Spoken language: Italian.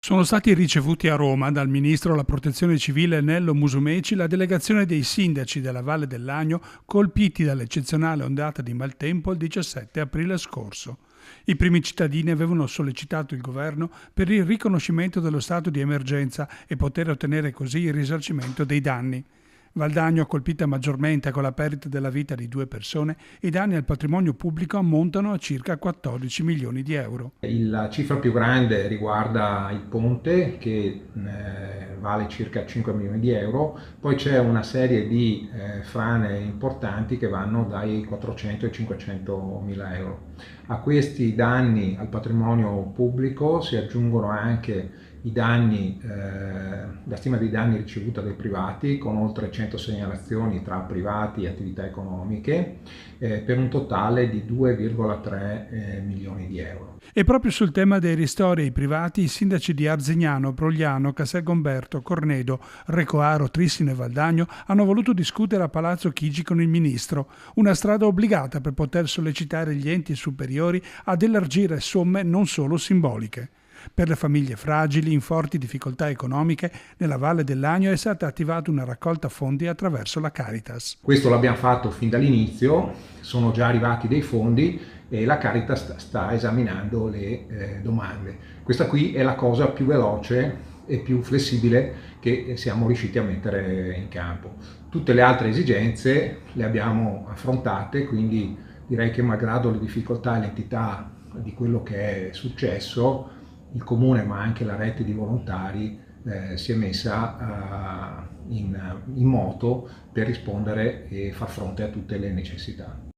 Sono stati ricevuti a Roma dal ministro della Protezione Civile Nello Musumeci la delegazione dei sindaci della Valle del Lagno colpiti dall'eccezionale ondata di maltempo il 17 aprile scorso. I primi cittadini avevano sollecitato il governo per il riconoscimento dello stato di emergenza e poter ottenere così il risarcimento dei danni. Valdagno, colpita maggiormente con la perdita della vita di 2 persone, i danni al patrimonio pubblico ammontano a circa 14 milioni di euro. La cifra più grande riguarda il ponte che vale circa 5 milioni di euro, poi c'è una serie di frane importanti che vanno dai 400 ai 500 mila euro. A questi danni al patrimonio pubblico si aggiungono anche i danni, la stima dei danni ricevuta dai privati con oltre 100 segnalazioni tra privati e attività economiche per un totale di 2,3 milioni di euro. E proprio sul tema dei ristori ai privati, i sindaci di Arzignano, Progliano, Castelgomberto, Cornedo, Recoaro, Trissino e Valdagno hanno voluto discutere a Palazzo Chigi con il ministro, una strada obbligata per poter sollecitare gli enti superiori ad elargire somme non solo simboliche. Per le famiglie fragili in forti difficoltà economiche, nella Valle del Lagno è stata attivata una raccolta fondi attraverso la Caritas. Questo l'abbiamo fatto fin dall'inizio, sono già arrivati dei fondi e la Caritas sta esaminando le domande. Questa qui è la cosa più veloce e più flessibile che siamo riusciti a mettere in campo. Tutte le altre esigenze le abbiamo affrontate, quindi direi che malgrado le difficoltà e l'entità di quello che è successo, il comune ma anche la rete di volontari si è messa in moto per rispondere e far fronte a tutte le necessità.